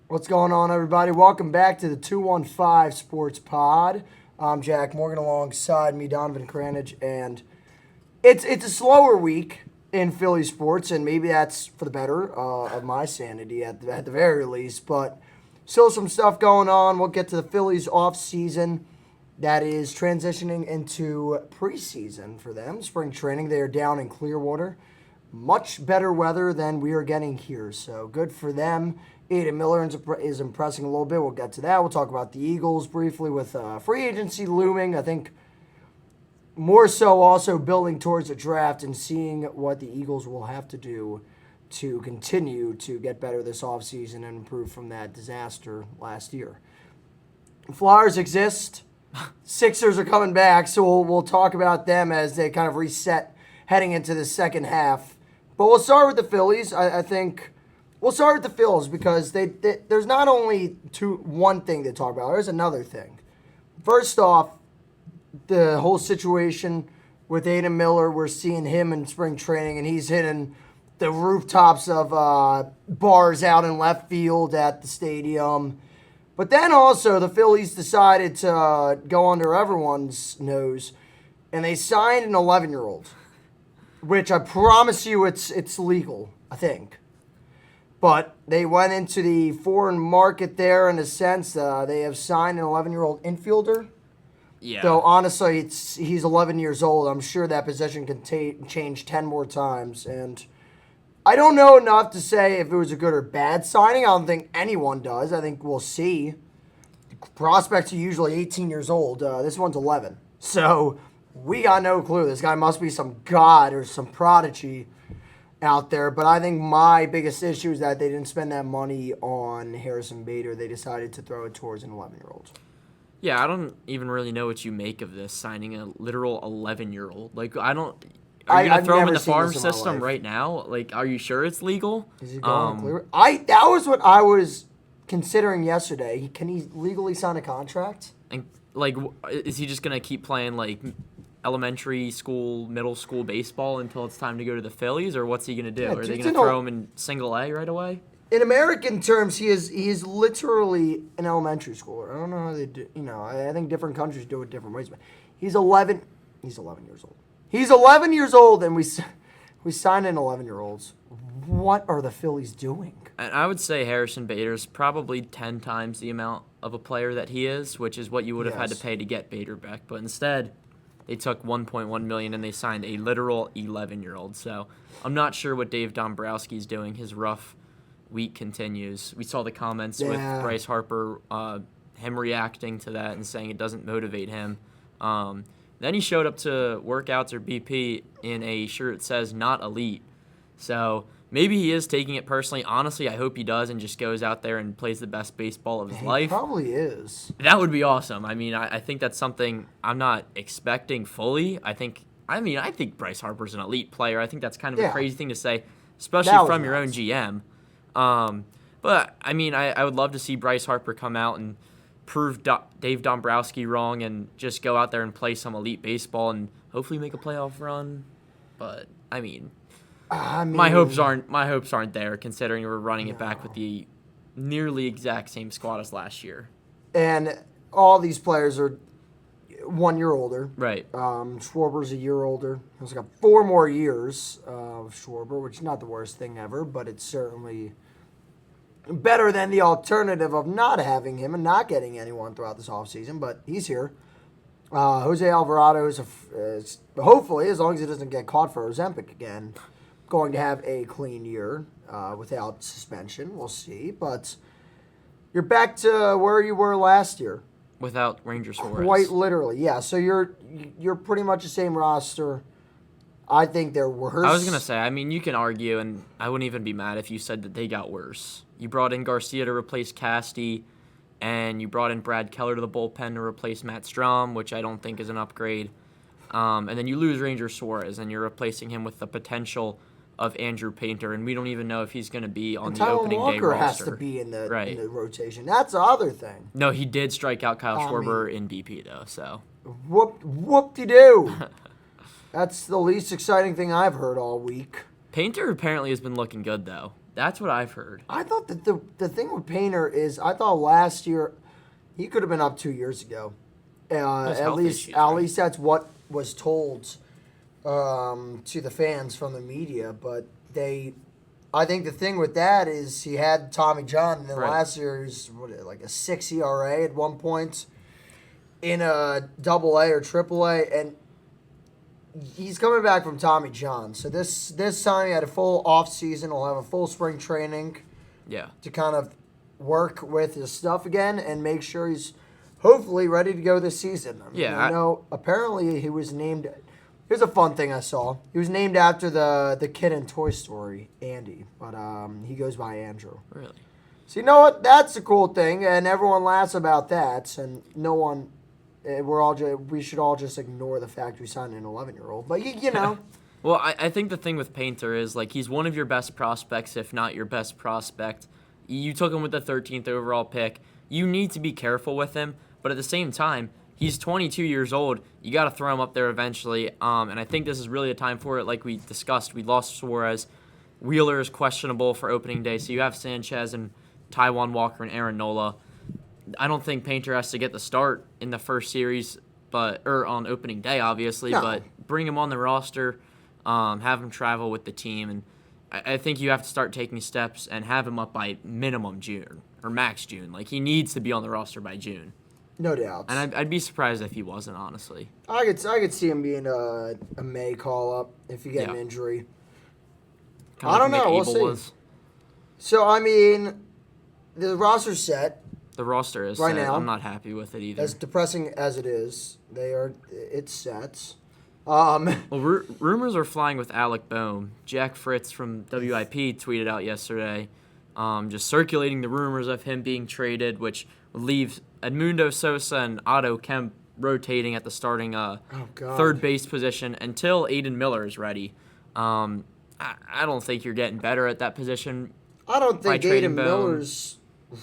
What's going on, everybody? Welcome back to the 215 Sports Pod. I'm Jack Morgan alongside me, Donovan, Cranage, and it's a slower week in Philly sports, and maybe that's for the better of my sanity at the very least. But still some stuff going on. We'll get to the Phillies off season that is transitioning into preseason for them. Spring training. They are down in Clearwater. Much better weather than we are getting here, so good for them. Aiden Miller is impressing a little bit. We'll get to that. We'll talk about the Eagles briefly with free agency looming. I think more so also building towards a draft and seeing what the Eagles will have to do to continue to get better this offseason and improve from that disaster last year. Flyers exist. Sixers are coming back, so we'll talk about them as they kind of reset heading into the second half. But we'll start with the Phillies. I think we'll start with the Phils because there's not only one thing to talk about. There's another thing. First off, the whole situation with Aiden Miller. We're seeing him in spring training, and he's hitting the rooftops of bars out in left field at the stadium. But then also the Phillies decided to go under everyone's nose, and they signed an 11-year-old. Which I promise you it's legal, I think. But they went into the foreign market there in a sense. They have signed an 11-year-old infielder. Yeah. Though, honestly, he's 11 years old. I'm sure that position can change 10 more times. And I don't know enough to say if it was a good or bad signing. I don't think anyone does. I think we'll see. Prospects are usually 18 years old. This one's 11. So we got no clue. This guy must be some god or some prodigy out there. But I think my biggest issue is that they didn't spend that money on Harrison Bader. They decided to throw it towards an 11-year-old. Yeah, I don't even really know what you make of this, signing a literal 11-year-old. Like, I don't... Are you going to throw him in the farm system right now? Like, are you sure it's legal? Is he going clear? That was what I was considering yesterday. Can he legally sign a contract? And, like, is he just going to keep playing, like, elementary school, middle school baseball until it's time to go to the Phillies, or what's he going to do? Yeah, Are they going to throw him in single A right away? In American terms, he is literally an elementary schooler. I don't know how they do. I think different countries do it different ways, but he's 11. He's 11 years old. He's 11 years old, and we signed in 11-year-olds. What are the Phillies doing? And I would say Harrison Bader's probably 10 times the amount of a player that he is, which is what you would have had to pay to get Bader back. But instead, they took $1.1 million and they signed a literal 11-year-old. So I'm not sure what Dave Dombrowski's doing. His rough week continues. We saw the comments with Bryce Harper, him reacting to that and saying it doesn't motivate him. Then he showed up to workouts or BP in a shirt that says not elite. So maybe he is taking it personally. Honestly, I hope he does and just goes out there and plays the best baseball of his life. He probably is. That would be awesome. I mean, I think that's something I'm not expecting fully. I think Bryce Harper's an elite player. I think that's kind of a crazy thing to say, especially from your own GM. But, I mean, I would love to see Bryce Harper come out and prove Dave Dombrowski wrong and just go out there and play some elite baseball and hopefully make a playoff run. But, I mean my hopes aren't there considering we're running it back with the nearly exact same squad as last year. And all these players are 1 year older. Right. Schwarber's a year older. He's got 4 more years of Schwarber, which is not the worst thing ever, but it's certainly better than the alternative of not having him and not getting anyone throughout this offseason, but he's here. Jose Alvarado is hopefully, as long as he doesn't get caught for Ozempic again, going to have a clean year without suspension. We'll see. But you're back to where you were last year. Without Ranger Suarez. Quite literally, yeah. So you're pretty much the same roster. I think they're worse. I was going to say, I mean, you can argue, and I wouldn't even be mad if you said that they got worse. You brought in Garcia to replace Casty, and you brought in Brad Keller to the bullpen to replace Matt Strom, which I don't think is an upgrade. And then you lose Ranger Suarez, and you're replacing him with the potential of Andrew Painter, and we don't even know if he's going to be on the opening day roster. Has to be in the rotation. That's the other thing. No, he did strike out Kyle Schwarber in BP, though, so. Whoop-de-doo. That's the least exciting thing I've heard all week. Painter apparently has been looking good, though. That's what I've heard. I thought that the thing with Painter is I thought last year he could have been up 2 years ago. At least that's what was told to the fans from the media. But I think the thing with that is he had Tommy John, and then last year he was like a 6 ERA at one point in a AA or AAA, and he's coming back from Tommy John. So this time he had a full off season. He'll have a full spring training. Yeah. To kind of work with his stuff again and make sure he's hopefully ready to go this season. I mean, apparently he was named. Here's a fun thing I saw. He was named after the kid in Toy Story, Andy, but he goes by Andrew. Really? So you know what? That's a cool thing, and everyone laughs about that, and no one. We should all just ignore the fact we signed an 11-year-old. But you know. Well, I think the thing with Painter is like he's one of your best prospects, if not your best prospect. You took him with the 13th overall pick. You need to be careful with him, but at the same time, he's 22 years old. You got to throw him up there eventually, and I think this is really a time for it. Like we discussed, we lost Suarez. Wheeler is questionable for opening day, so you have Sanchez and Taijuan Walker and Aaron Nola. I don't think Painter has to get the start in the first series, or on opening day, obviously. No. But bring him on the roster, have him travel with the team, and I think you have to start taking steps and have him up by minimum June or max June. Like he needs to be on the roster by June. No doubt. And I'd be surprised if he wasn't, honestly. I could see him being a May call up if you get an injury. I don't know. We'll see. Was. So I mean, the roster's set. The roster is right set. Now. I'm not happy with it either. As depressing as it is, it's set. Well, rumors are flying with Alec Boehm. Jack Fritz from WIP tweeted out yesterday, just circulating the rumors of him being traded, which would leave Edmundo Sosa and Otto Kemp rotating at the starting third base position until Aiden Miller is ready. I don't think you're getting better at that position. I don't think Aiden Miller's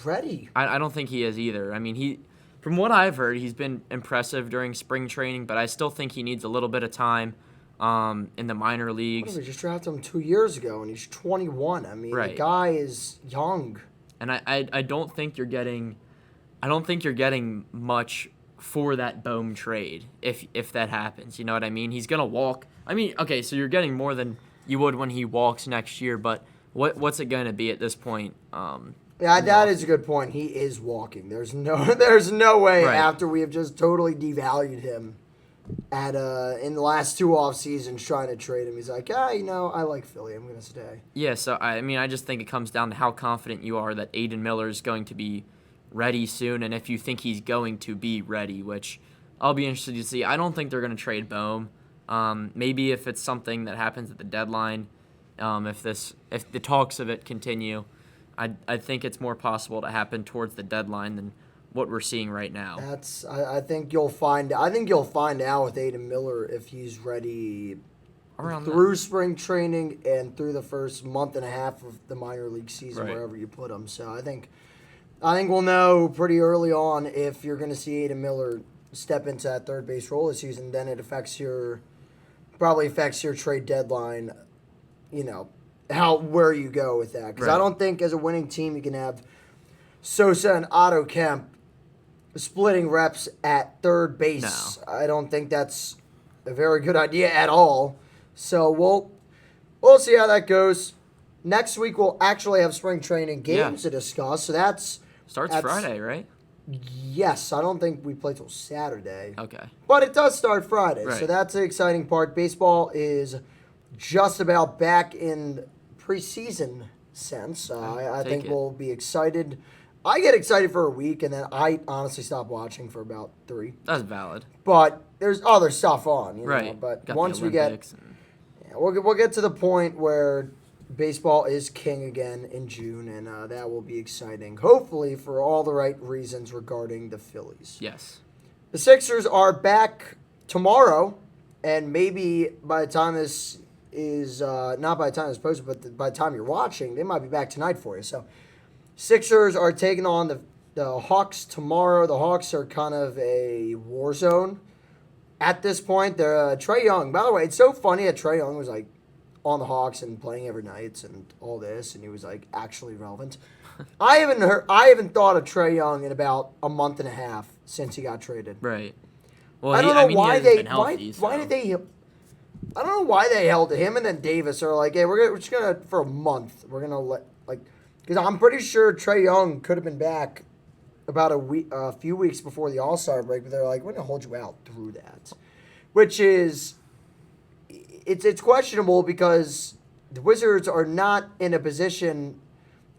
ready. I don't think he is either. I mean, from what I've heard, he's been impressive during spring training, but I still think he needs a little bit of time in the minor leagues. We just drafted him 2 years ago, and he's 21. I mean, the guy is young. And I don't think you're getting much for that Boehm trade if that happens. You know what I mean? He's gonna walk. I mean, okay, so you're getting more than you would when he walks next year, but what's it gonna be at this point? Yeah, that is a good point. He is walking. There's no way after we have just totally devalued him in the last 2 off seasons trying to trade him. He's like, I like Philly. I'm gonna stay. Yeah, so I just think it comes down to how confident you are that Aiden Miller is going to be ready soon, and if you think he's going to be ready, which I'll be interested to see. I don't think they're gonna trade Boehm. Maybe if it's something that happens at the deadline, if the talks of it continue. I think it's more possible to happen towards the deadline than what we're seeing right now. I think you'll find out with Aiden Miller if he's ready through spring training and through the first month and a half of the minor league season, wherever you put him. So I think we'll know pretty early on if you're going to see Aiden Miller step into that third base role this season. Then it probably affects your trade deadline. Where you go with that. Because I don't think as a winning team you can have Sosa and Otto Kemp splitting reps at third base. No. I don't think that's a very good idea at all. So we'll see how that goes. Next week we'll actually have spring training games to discuss. So that's Friday, right? Yes. I don't think we play till Saturday. Okay. But it does start Friday. Right. So that's the exciting part. Baseball is just about back in preseason sense. I think we'll be excited. I get excited for a week, and then I honestly stop watching for about 3. That's valid. But there's other stuff on, right? But once we get, we'll get to the point where baseball is king again in June, and that will be exciting. Hopefully, for all the right reasons regarding the Phillies. Yes. The Sixers are back tomorrow, and maybe by the time this is not by the time it's posted, but by the time you're watching, they might be back tonight for you. So, Sixers are taking on the Hawks tomorrow. The Hawks are kind of a war zone at this point. They're Trae Young. By the way, it's so funny that Trae Young was like on the Hawks and playing every night and all this, and he was like actually relevant. I haven't thought of Trae Young in about a month and a half since he got traded. Right. Well, I don't know why they been healthy, why did they. I don't know why they held him and then Davis are like, hey, we're just gonna for a month we're gonna let because I'm pretty sure Trae Young could have been back about a few weeks before the All-Star break, but they're like, we're gonna hold you out through that, which is it's questionable because the Wizards are not in a position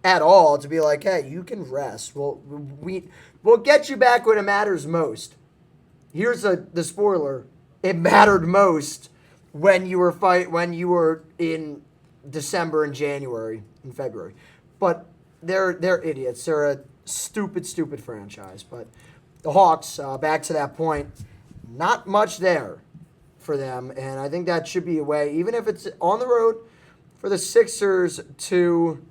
at all to be like, hey, you can rest. We'll get you back when it matters most. Here's the spoiler: it mattered most when you were in December and January and February. But they're idiots. They're a stupid franchise. But the Hawks, back to that point, not much there for them, and I think that should be a way, even if it's on the road, for the Sixers to,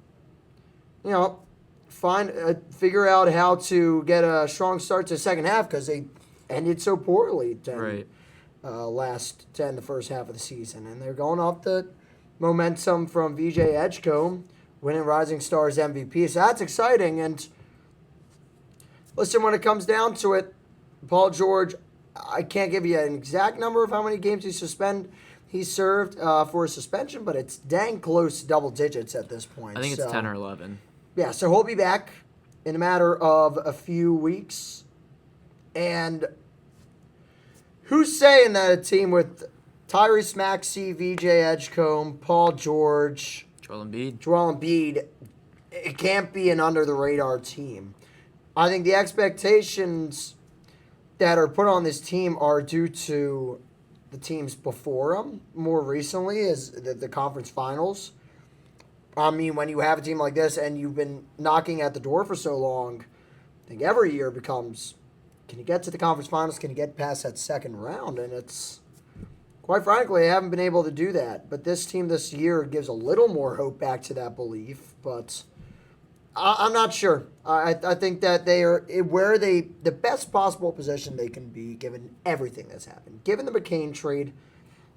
figure out how to get a strong start to the second half because they ended so poorly the first half of the season, and they're going off the momentum from VJ Edgecombe winning Rising Stars MVP. So that's exciting. And listen, when it comes down to it, Paul George, I can't give you an exact number of how many games he served for a suspension, but it's dang close to double digits at this point. I think it's 10 or 11. Yeah, so he'll be back in a matter of a few weeks. And who's saying that a team with Tyrese Maxey, VJ Edgecombe, Paul George, Joel Embiid, it can't be an under-the-radar team? I think the expectations that are put on this team are due to the teams before them more recently, is the conference finals. I mean, when you have a team like this and you've been knocking at the door for so long, I think every year becomes, can you get to the conference finals? Can you get past that second round? And it's, quite frankly, I haven't been able to do that. But this team this year gives a little more hope back to that belief. But I'm not sure. I think that they are the best possible position they can be given everything that's happened. Given the McCain trade,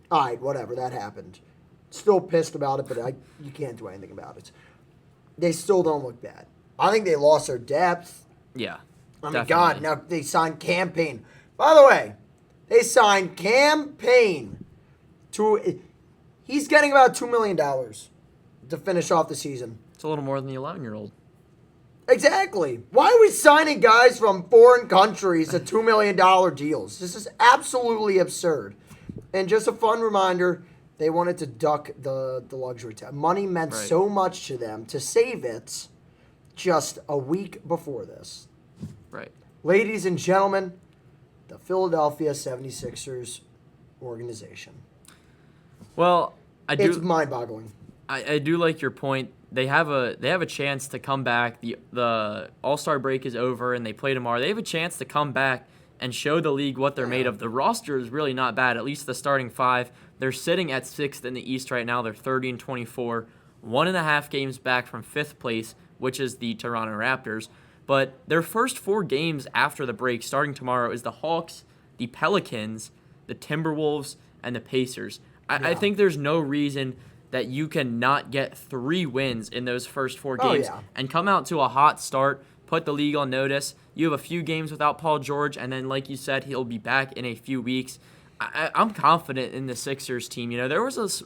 all right, whatever, that happened. Still pissed about it, but you can't do anything about it. They still don't look bad. I think they lost their depth. Yeah. I mean, God, now they signed Cam Payne. By the way, they signed Cam Payne he's getting about $2 million to finish off the season. It's a little more than the 11-year-old. Exactly. Why are we signing guys from foreign countries to $2 million deals? This is absolutely absurd. And just a fun reminder, they wanted to duck the luxury tax. Money meant so much to them to save it just a week before this. Right. Ladies and gentlemen, the Philadelphia 76ers organization. Well, it's mind-boggling. I do like your point. They have a chance to come back. The All-Star break is over and they play tomorrow. They have a chance to come back and show the league what they're made of. The roster is really not bad, at least the starting five. They're sitting at 6th in the East right now. They're 30-24, 1.5 games back from 5th place, which is the Toronto Raptors. But their first 4 games after the break, starting tomorrow, is the Hawks, the Pelicans, the Timberwolves, and the Pacers. I think there's no reason that you can not get 3 wins in those first 4 games and come out to a hot start, put the league on notice. You have a few games without Paul George, and then, like you said, he'll be back in a few weeks. I'm confident in the Sixers team. You know, there was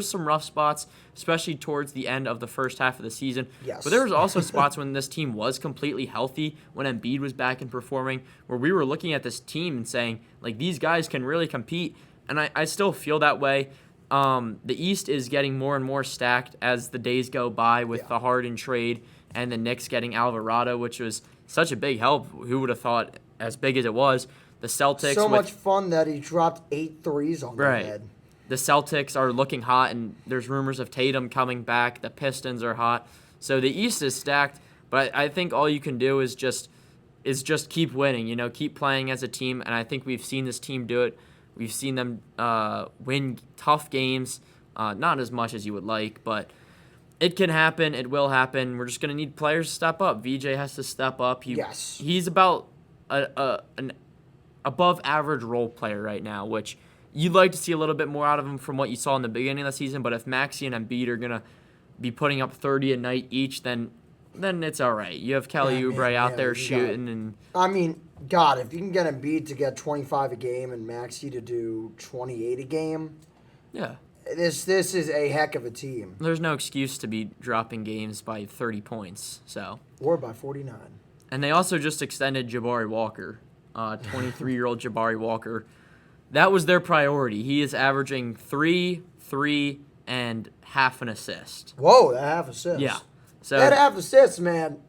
some rough spots, especially towards the end of the first half of the season. Yes. But there was also spots when this team was completely healthy, when Embiid was back and performing, where we were looking at this team and saying, like, these guys can really compete. And I still feel that way. The East is getting more and more stacked as the days go by with the Harden trade and the Knicks getting Alvarado, which was such a big help. Who would have thought, as big as it was? The Celtics. So much fun that he dropped 8 threes on their head. The Celtics are looking hot, and there's rumors of Tatum coming back. The Pistons are hot. So the East is stacked, but I think all you can do is just keep winning. You know, keep playing as a team, and I think we've seen this team do it. We've seen them win tough games, not as much as you would like, but it can happen. It will happen. We're just going to need players to step up. VJ has to step up. He's about an above-average role player right now, which you'd like to see a little bit more out of him from what you saw in the beginning of the season. But if Maxey and Embiid are going to be putting up 30 a night each, then it's all right. You have Kelly Oubre out there shooting. God, if you can get Embiid to get 25 a game and Maxey to do 28 a game, yeah, this is a heck of a team. There's no excuse to be dropping games by 30 points. Or by 49. And they also just extended Jabari Walker, 23-year-old Jabari Walker. That was their priority. He is averaging 3, and half an assist. Whoa, that half assist. Yeah. So that half assist, man,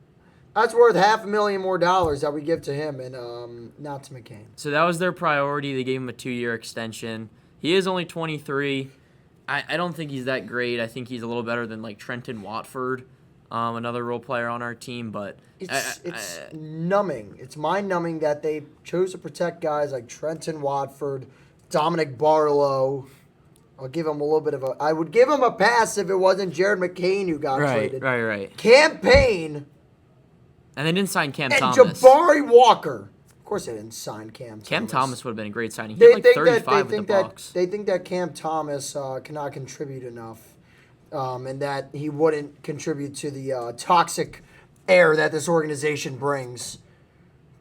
that's worth $500,000 more that we give to him and not to McCain. So that was their priority. They gave him a 2-year extension. He is only 23. I don't think he's that great. I think he's a little better than like Trenton Watford, another role player on our team. But it's numbing. It's mind-numbing that they chose to protect guys like Trenton Watford, Dominic Barlow. I'll give him a little bit of a... I would give him a pass if it wasn't Jared McCain who got traded. Right. Cam Payne. And they didn't sign Cam and Thomas. Jabari Walker. Of course they didn't sign Cam Thomas. Cam Thomas would have been a great signing. He had like 35 with the Bucks. They think that Cam Thomas cannot contribute enough and that he wouldn't contribute to the toxic air that this organization brings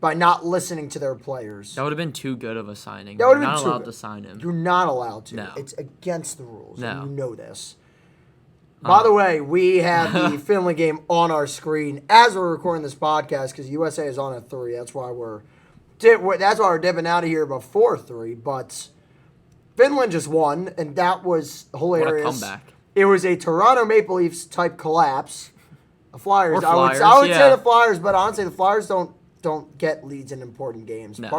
by not listening to their players. That would have been too good of a signing. That would have been not allowed to sign him. You're not allowed to. No. It's against the rules. No. And you know this. By the way, we have the Finland game on our screen as we're recording this podcast because USA is on at 3. That's why we're dipping out of here before 3. But Finland just won, and that was hilarious. What a comeback. It was a Toronto Maple Leafs type collapse. The Flyers. I would say the Flyers, but honestly, the Flyers don't get leads in important games. No.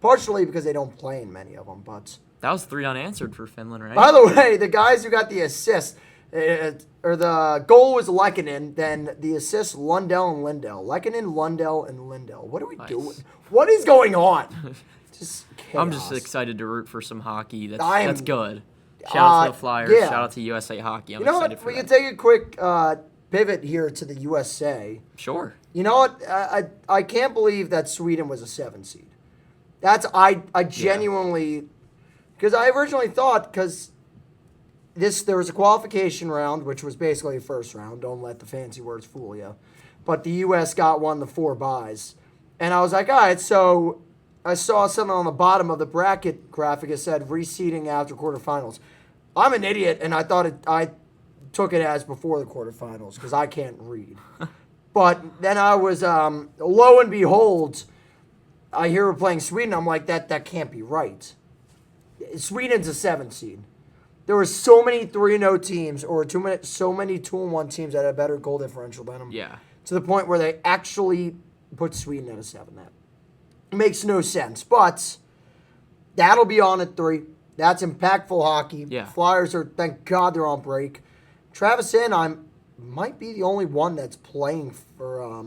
Partially because they don't play in many of them. But that was 3 unanswered for Finland, right? by the way, the guys who got the assist, or the goal was Lehkonen, then the assist Lundell and Lindell. Lehkonen, Lundell, and Lindell. What are we doing? What is going on? Just chaos. I'm just excited to root for some hockey. That's good. Shout out to the Flyers. Yeah. Shout out to USA Hockey. I'm you know excited what? for We that. can take a quick pivot here to the USA. Sure. You know what? I can't believe that Sweden was a 7 seed. I genuinely, because I originally thought there was a qualification round, which was basically a first round. Don't let the fancy words fool you. But the U.S. got one of the 4 buys. And I was like, all right, so I saw something on the bottom of the bracket graphic that said reseeding after quarterfinals. I'm an idiot, and I took it as before the quarterfinals because I can't read. But then I was, lo and behold, I hear we're playing Sweden. I'm like, that can't be right. Sweden's a 7 seed. There were so many 3-0 teams, or so many 2-1 teams that had a better goal differential than them. Yeah. To the point where they actually put Sweden at a 7. That makes no sense. But that'll be on at 3. That's impactful hockey. Yeah. Flyers thank God they're on break. Travis might be the only one that's playing for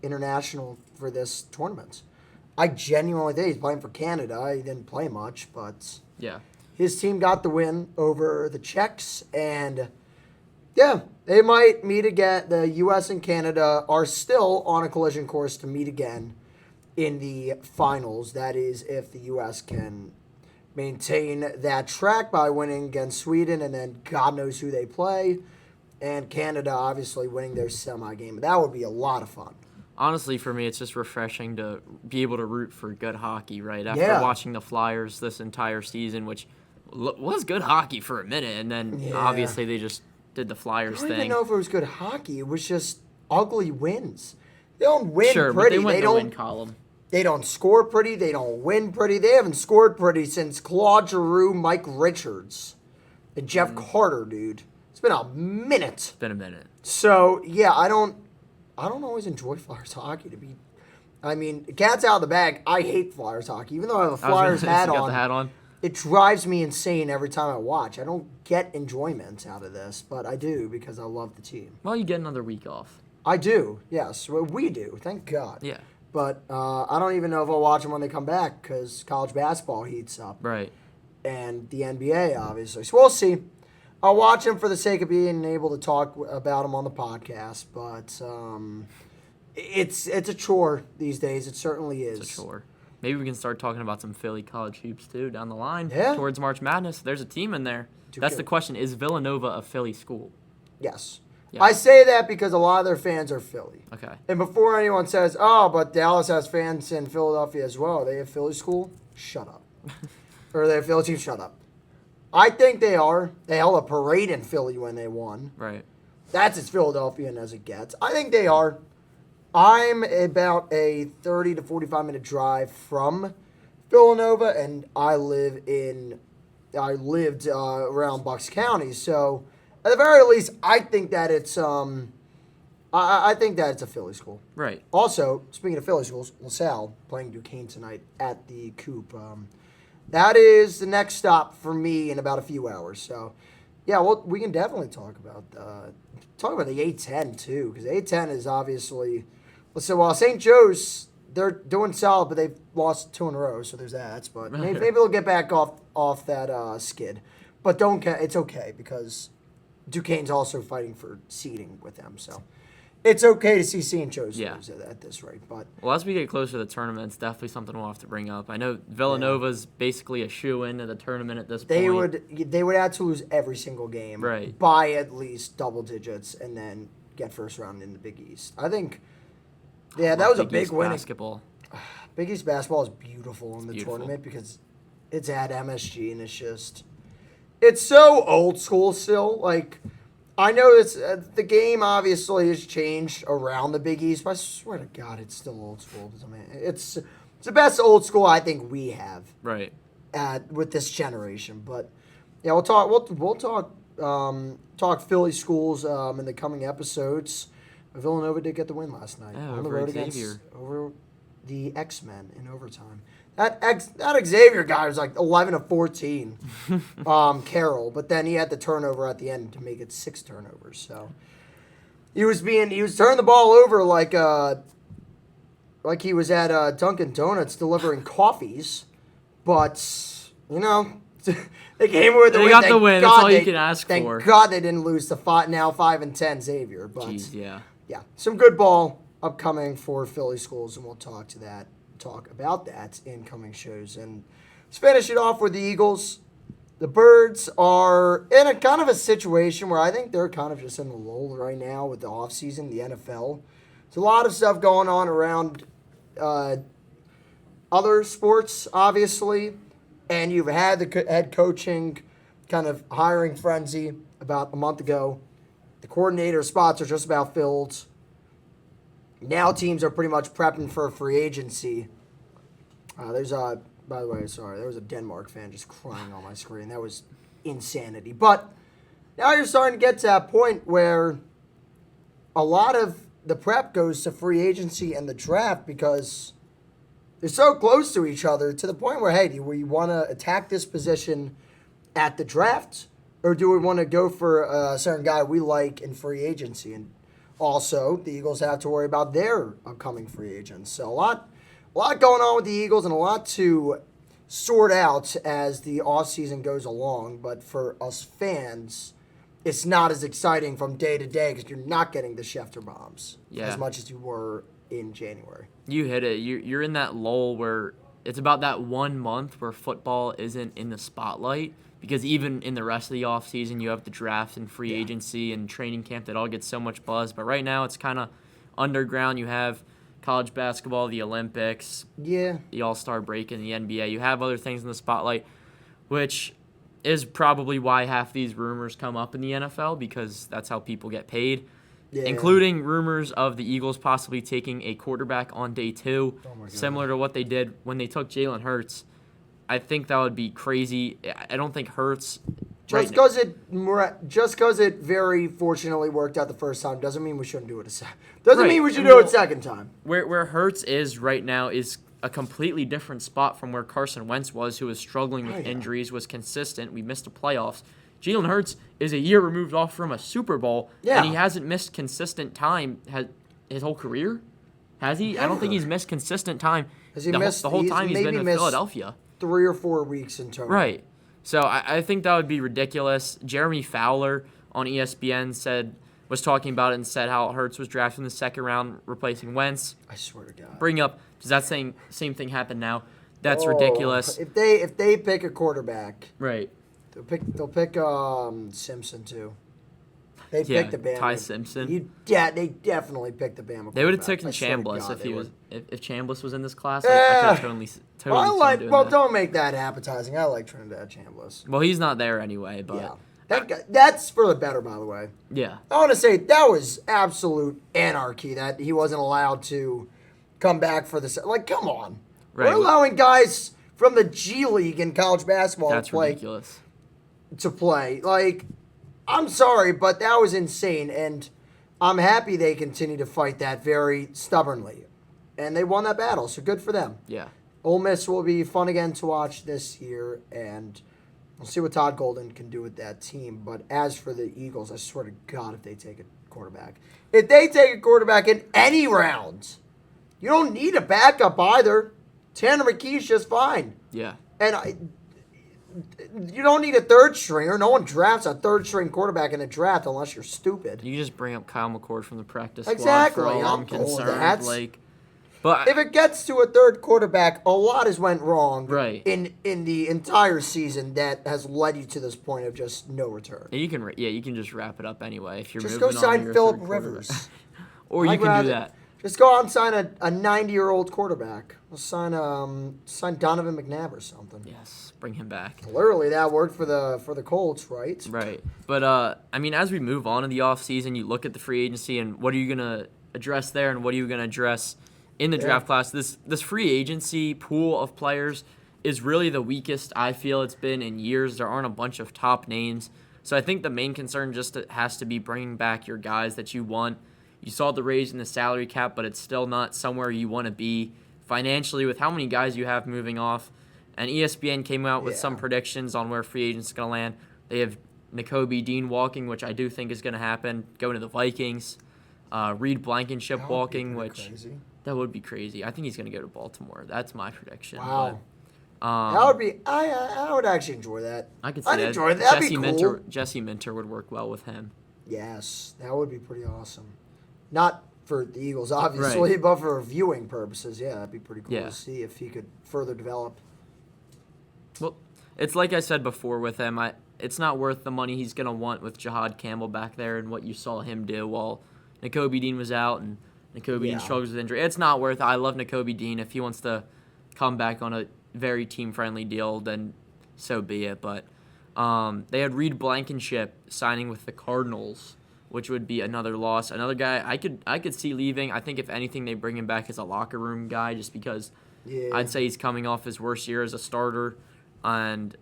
international for this tournament. I genuinely think he's playing for Canada. He didn't play much, but yeah, his team got the win over the Czechs, and yeah, they might meet again. The U.S. and Canada are still on a collision course to meet again in the finals. That is, if the U.S. can maintain that track by winning against Sweden, and then God knows who they play, and Canada obviously winning their semi-game. That would be a lot of fun. Honestly, for me, it's just refreshing to be able to root for good hockey, right? After watching the Flyers this entire season, which was good hockey for a minute, and then obviously they just did the Flyers thing. I don't even know if it was good hockey. It was just ugly wins. They don't win pretty. But they went the win column. They don't score pretty. They don't win pretty. They haven't scored pretty since Claude Giroux, Mike Richards, and Jeff Carter, dude. It's been a minute. It's been a minute. So, yeah, I don't always enjoy Flyers hockey cat's out of the bag. I hate Flyers hockey. Even though I have a Flyers hat on, it drives me insane every time I watch. I don't get enjoyment out of this, but I do because I love the team. Well, you get another week off. I do, yes. Well, we do, thank God. Yeah. But I don't even know if I'll watch them when they come back because college basketball heats up. Right. And the NBA, obviously. So we'll see. I'll watch them for the sake of being able to talk about them on the podcast, but it's a chore these days. It certainly is. It's a chore. Maybe we can start talking about some Philly college hoops, too, down the line Yeah. towards March Madness. There's a team in there. That's the question. Is Villanova a Philly school? Yes. Yeah. I say that because a lot of their fans are Philly. Okay. And before anyone says, oh, but Dallas has fans in Philadelphia as well. Are they a Philly school? Shut up. Or they're a Philly team? Shut up. I think they are. They held a parade in Philly when they won. Right. That's as Philadelphian as it gets. I think they are. I'm about a 30 to 45-minute drive from Villanova, and I lived around Bucks County. So, at the very least, I think that it's I think that it's a Philly school. Right. Also, speaking of Philly schools, LaSalle playing Duquesne tonight at the Coop. That is the next stop for me in about a few hours. So, yeah, well, we can definitely talk about the A10 too, because A10 is obviously. So while St. Joe's, they're doing solid, but they've lost 2 in a row, so there's that. But maybe they'll get back off that skid. But it's okay because Duquesne's also fighting for seeding with them. So it's okay to see St. Joe's lose at this rate. But well, as we get closer to the tournament, it's definitely something we'll have to bring up. I know Villanova's basically a shoe-in to the tournament at this point. They would have to lose every single game by at least double digits and then get first round in the Big East. I think. Yeah, that was a big win. Basketball. Big East basketball is beautiful in the tournament because it's at MSG and it's so old school still. Like, I know it's the game obviously has changed around the Big East, but I swear to God, it's still old school. I mean, it's the best old school I think we have. Right. With this generation, but yeah, we'll talk Philly schools in the coming episodes. Villanova did get the win last night on the road over the X-Men in overtime. That Xavier guy was like 11 of 14, Carroll, but then he had the turnover at the end to make it 6 turnovers. So he was turning the ball over like he was at Dunkin' Donuts delivering coffees, but they came with the win. They got the win. That's all you can ask for. Thank God they didn't lose to 5-10 Xavier. But jeez, yeah. Yeah, some good ball upcoming for Philly schools, and we'll talk about that in coming shows. And let's finish it off with the Eagles. The Birds are in a kind of a situation where I think they're kind of just in the lull right now with the offseason, the NFL. There's a lot of stuff going on around other sports, obviously, and you've had the head coaching kind of hiring frenzy about a month ago. The coordinator spots are just about filled. Now teams are pretty much prepping for free agency. By the way, sorry, there was a Denmark fan just crying on my screen. That was insanity. But now you're starting to get to that point where a lot of the prep goes to free agency and the draft because they're so close to each other to the point where, hey, do we want to attack this position at the draft? Or do we want to go for a certain guy we like in free agency? And also, the Eagles have to worry about their upcoming free agents. So a lot going on with the Eagles and a lot to sort out as the offseason goes along. But for us fans, it's not as exciting from day to day because you're not getting the Schefter bombs as much as you were in January. You hit it. You're in that lull where it's about that 1 month where football isn't in the spotlight. Because even in the rest of the offseason, you have the draft and free agency and training camp that all gets so much buzz. But right now, it's kind of underground. You have college basketball, the Olympics, the All-Star break, and the NBA. You have other things in the spotlight, which is probably why half these rumors come up in the NFL because that's how people get paid, including rumors of the Eagles possibly taking a quarterback on day 2, similar to what they did when they took Jalen Hurts. I think that would be crazy. I don't think Hurts. Just because it very fortunately worked out the first time doesn't mean we shouldn't do it a second. Doesn't mean we should do it second time. Where Hurts is right now is a completely different spot from where Carson Wentz was, who was struggling with injuries, was consistent. We missed the playoffs. Jalen Hurts is a year removed off from a Super Bowl, and he hasn't missed consistent time his whole career. Has he? Never. I don't think he's missed consistent time. Has he missed the whole time he's been in Philadelphia? 3 or 4 weeks in total. Right. So I think that would be ridiculous. Jeremy Fowler on ESPN said was talking about it and said how Hurts was drafted in the second round, replacing Wentz. I swear to God. Bring up, does that same thing happen now? That's ridiculous. If they pick a quarterback, Right. they'll pick Simpson too. They Yeah, picked the Bama. Ty Simpson. They definitely picked the Bama. They would have taken Chambliss if Chambliss was in this class. I could have totally seen doing that. Don't make that appetizing. I like Trinidad Chambliss. Well, he's not there anyway, but Yeah. That's for the better, by the way. yeah. I want to say that was absolute anarchy that he wasn't allowed to come back for this. Like, come on. Right. We're allowing guys from the G League in college basketball That's ridiculous. to play. Like, I'm sorry, but that was insane, and I'm happy they continue to fight that very stubbornly. And they won that battle, so good for them. Yeah. Ole Miss will be fun again to watch this year, and we'll see what Todd Golden can do with that team. But as for the Eagles, I swear to God, if they take a quarterback. If they take a quarterback in any round, you don't need a backup either. Tanner McKee's just fine. Yeah. And you don't need a third stringer. No one drafts a third string quarterback in a draft unless you're stupid. You can just bring up Kyle McCord from the practice squad Exactly. for all I'm I'm cool with concerned. that. But If it gets to a third quarterback, a lot has went wrong Right. in the entire season that has led you to this point of just no return. you can just wrap it up anyway if you're Just moving go on sign to your Phillip third Rivers. quarterback. Or you I'd can rather- do that. Just go out and sign a 90-year-old quarterback. We'll sign Donovan McNabb or something. Yes, bring him back. Literally, that worked for the Colts, right? Right. But, I mean, as we move on in the offseason, you look at the free agency and what are you going to address there and what are you going to address in the draft class? This free agency pool of players is really the weakest I feel it's been in years. There aren't a bunch of top names. So I think the main concern just has to be bringing back your guys that you want. You saw the raise in the salary cap, but it's still not somewhere you want to be financially with how many guys you have moving off. And ESPN came out with some predictions on where free agents are going to land. They have Nakobe Dean walking, which I do think is going to happen, going to the Vikings. Reed Blankenship walking, which crazy. that would be crazy. I think he's going to go to Baltimore. That's my prediction. Wow. But, That would be. I would actually enjoy that. I could see I'd that. enjoy that. That'd be cool. Jesse Minter would work well with him. Yes, that would be pretty awesome. Not for the Eagles, obviously, but for viewing purposes, yeah, that'd be pretty cool to see if he could further develop. Well, it's like I said before with him. It's not worth the money he's going to want with Jahad Campbell back there and what you saw him do while Nakobe Dean was out and Nakobe Dean struggles with injury. It's not worth it. I love Nakobe Dean. If he wants to come back on a very team-friendly deal, then so be it. But they had Reed Blankenship signing with the Cardinals, which would be another loss. Another guy I could see leaving. I think if anything, they bring him back as a locker room guy just because I'd say he's coming off his worst year as a starter. And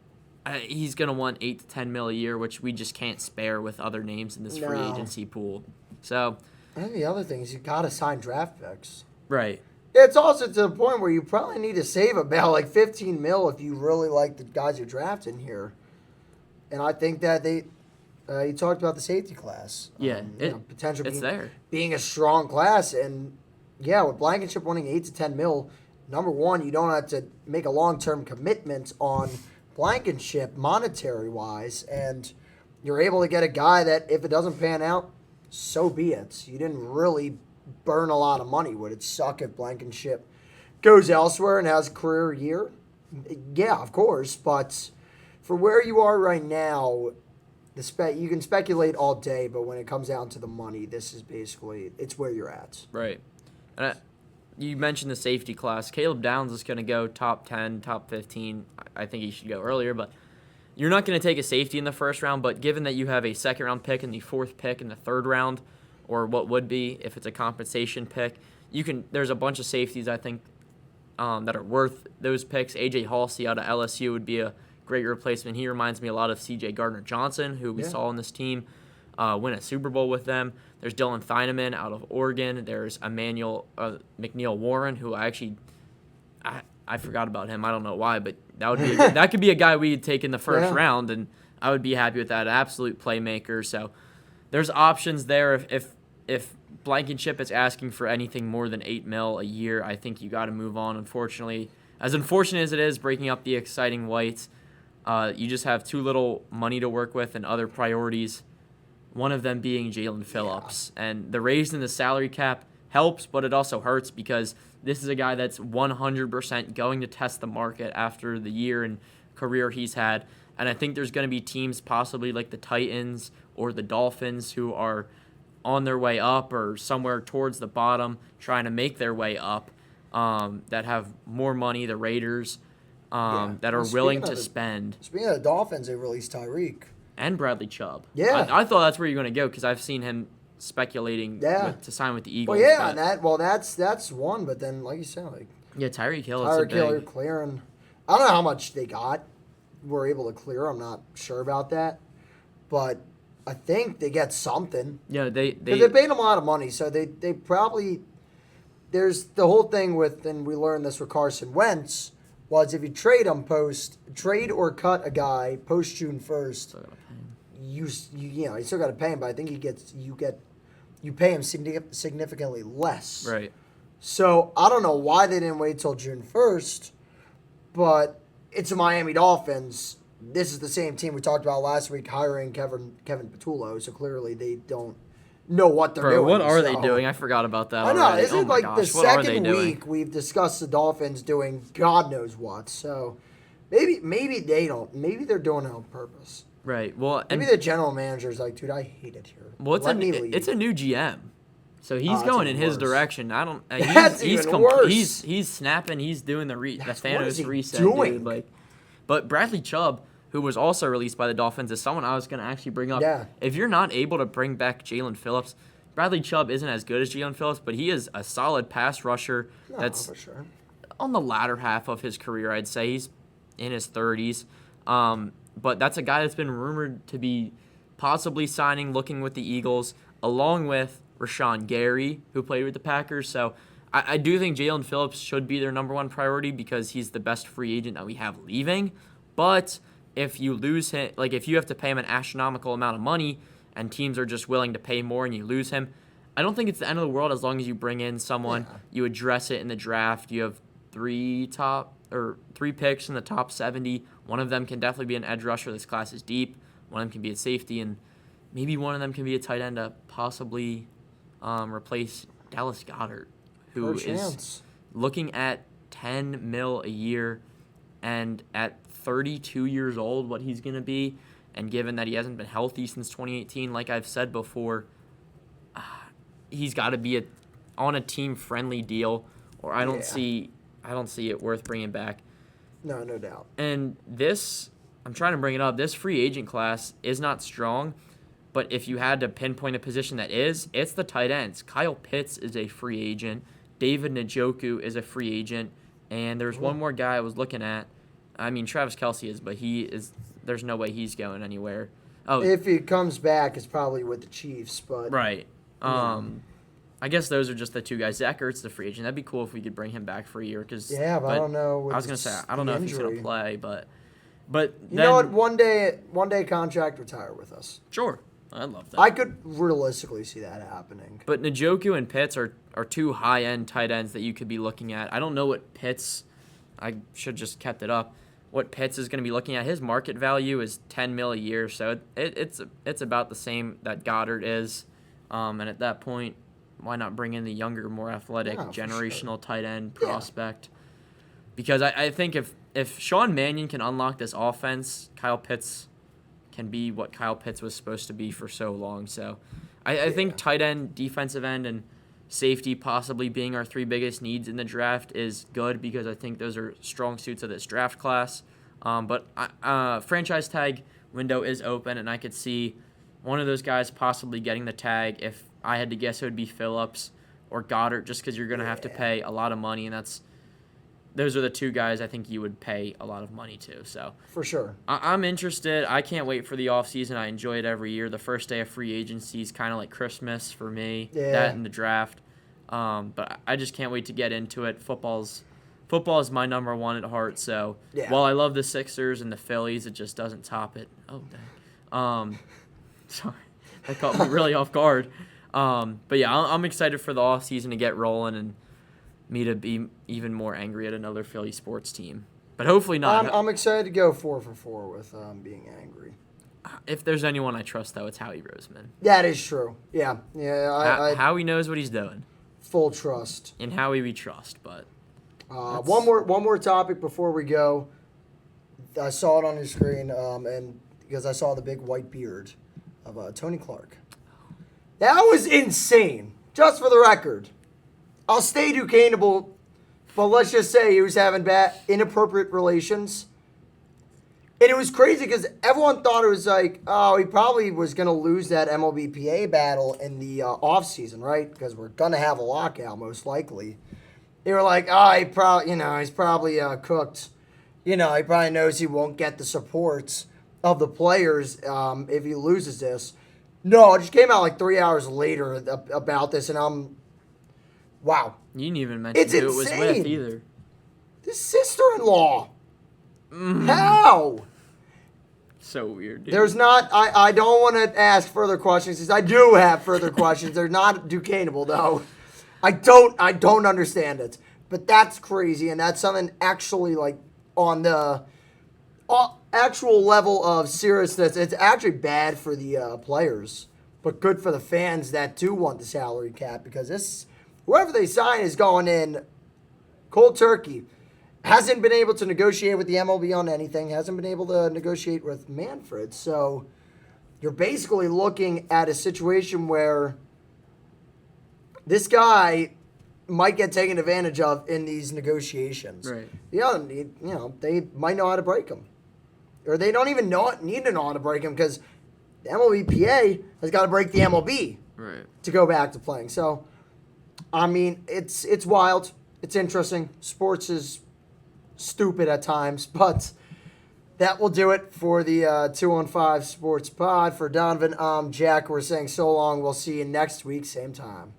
he's going to want $8 to $10 million a year, which we just can't spare with other names in this free agency pool. So, And the other thing is you got to sign draft picks. right. It's also to the point where you probably need to save about like $15 million if you really like the guys you're drafting here. And I think that you talked about the safety class. Yeah, potential it's being a strong class. And, yeah, with Blankenship winning $8 to $10 million, number one, you don't have to make a long-term commitment on Blankenship monetary-wise. And you're able to get a guy that if it doesn't pan out, so be it. You didn't really burn a lot of money. Would it suck if Blankenship goes elsewhere and has a career year? Yeah, of course. But for where you are right now, you can speculate all day, but when it comes down to the money, this is basically it's where you're at. Right. And you mentioned the safety class. Caleb Downs is going to go top 10, top 15. I think he should go earlier, but you're not going to take a safety in the first round. But given that you have a second-round pick and the fourth pick in the third round, or what would be if it's a compensation pick, there's a bunch of safeties I think that are worth those picks. A.J. Halsey out of LSU would be a great replacement. He reminds me a lot of C.J. Gardner-Johnson, who we saw on this team win a Super Bowl with them. There's Dylan Theineman out of Oregon. There's Emmanuel McNeil Warren, who I forgot about him. I don't know why, but that could be a guy we'd take in the first round, and I would be happy with that. Absolute playmaker. So there's options there. If Blankenship is asking for anything more than $8 million a year, I think you got to move on. Unfortunately, as unfortunate as it is, breaking up the exciting Whites, you just have too little money to work with and other priorities one of them being Jalen Phillips. And the raise in the salary cap helps, but it also hurts because this is a guy that's 100% going to test the market after the year and career he's had. And I think there's going to be teams possibly like the Titans or the Dolphins who are on their way up or somewhere towards the bottom trying to make their way up that have more money, the Raiders, that are willing to spend. Speaking of the Dolphins, they released Tyreek. And Bradley Chubb. Yeah. I thought that's where you're going to go because I've seen him speculating to sign with the Eagles. Well, yeah, that's one. But then, like you said, Tyreek Hill. Tyreek Hill clearing. I don't know how much they were able to clear. I'm not sure about that, but I think they get something. Yeah, they paid him a lot of money, so they probably. There's the whole thing with, and we learned this with Carson Wentz, was if you trade or cut a guy post June 1st, you still got to pay him, but I think you pay him significantly less. Right. So I don't know why they didn't wait till June 1st, but it's the Miami Dolphins. This is the same team we talked about last week hiring Kevin Patullo, so clearly they don't know what they're doing. What are they doing? I forgot about that. I know. Already. Isn't the second week we've discussed the Dolphins doing God knows what? So maybe they don't. Maybe they're doing it on purpose. Right. Well, maybe the general manager's like, dude, I hate it here. Well, it's a new GM, so he's going in his direction. I don't. That's even worse. He's snapping. He's doing the Thanos reset. Dude. But Bradley Chubb, who was also released by the Dolphins, is someone I was going to actually bring up. Yeah. If you're not able to bring back Jalen Phillips, Bradley Chubb isn't as good as Jalen Phillips, but he is a solid pass rusher. That's for sure. On the latter half of his career, I'd say. He's in his 30s. But that's a guy that's been rumored to be possibly looking with the Eagles, along with Rashawn Gary, who played with the Packers. So I do think Jalen Phillips should be their number one priority because he's the best free agent that we have leaving. But if you lose him, if you have to pay him an astronomical amount of money and teams are just willing to pay more and you lose him, I don't think it's the end of the world as long as you bring in someone, you address it in the draft. You have three picks in the top 70. One of them can definitely be an edge rusher. This class is deep. One of them can be a safety, and maybe one of them can be a tight end to possibly replace Dallas Goedert, who is looking at $10 million a year, and at 32 years old, what he's going to be, and given that he hasn't been healthy since 2018, like I've said before, he's got to be on a team-friendly deal, or I don't see it worth bringing back. No doubt. And I'm trying to bring it up, this free agent class is not strong, but if you had to pinpoint a position that is, it's the tight ends. Kyle Pitts is a free agent. David Njoku is a free agent. And there's one more guy I was looking at. I mean, Travis Kelce is, but there's no way he's going anywhere. Oh, if he comes back, it's probably with the Chiefs, but right. I guess those are just the two guys. Zach Ertz, the free agent. That'd be cool if we could bring him back for a year. But I don't know. I was gonna say I don't know if he's gonna play, but you know what? One day contract, retire with us. Sure, I'd love that. I could realistically see that happening. But Njoku and Pitts are two high end tight ends that you could be looking at. I don't know what Pitts. I should just kept it up. What Pitts is going to be looking at, his market value is $10 million a year, so it's about the same that Goddard is, and at that point, why not bring in the younger, more athletic, generational tight end prospect? Because I think if Sean Mannion can unlock this offense, Kyle Pitts can be what Kyle Pitts was supposed to be for so long. So I think tight end, defensive end, and safety possibly being our three biggest needs in the draft is good because I think those are strong suits of this draft class. But franchise tag window is open, and I could see one of those guys possibly getting the tag. If I had to guess, it would be Phillips or Goddard, just because you're going to have to pay a lot of money, and those are the two guys I think you would pay a lot of money to. So for sure, I'm interested. I can't wait for the offseason. I enjoy it every year. The first day of free agency is kind of like Christmas for me. That and the draft. But I just can't wait to get into it. Football is my number one at heart. So while I love the Sixers and the Phillies, it just doesn't top it. Oh dang. Sorry, that caught me really off guard. But yeah, I'm excited for the offseason to get rolling and me to be even more angry at another Philly sports team. But hopefully not. I'm excited to go 4 for 4 with being angry. If there's anyone I trust, though, it's Howie Roseman. That is true. Yeah. I Howie knows what he's doing. Full trust. In Howie we trust, but one more topic before we go. I saw it on your screen, and because I saw the big white beard of Tony Clark. That was insane. Just for the record, I'll stay Ducaneable, but let's just say he was having bad, inappropriate relations. And it was crazy because everyone thought it was like, oh, he probably was going to lose that MLBPA battle in the offseason, right? Because we're going to have a lockout, most likely. They were like, oh, he's probably cooked. He probably knows he won't get the supports of the players if he loses this. No, it just came out like 3 hours later about this, and wow. You didn't even mention who it was with either. His sister-in-law. How? So weird, dude. There's not. I don't want to ask further questions because I do have further questions. They're not Ducaneable though. I don't understand it. But that's crazy, and that's something actually like on the actual level of seriousness. It's actually bad for the players, but good for the fans that do want the salary cap because whoever they sign is going in cold turkey. Hasn't been able to negotiate with the MLB on anything. Hasn't been able to negotiate with Manfred. So you're basically looking at a situation where this guy might get taken advantage of in these negotiations. Right. They might know how to break him. Or they don't even need to know how to break him because the MLBPA has got to break the MLB to go back to playing. So, I mean, it's wild. It's interesting. Sports is stupid at times, but that will do it for the 215 Sports Pod. For Donovan, Jack, we're saying so long. We'll see you next week, same time.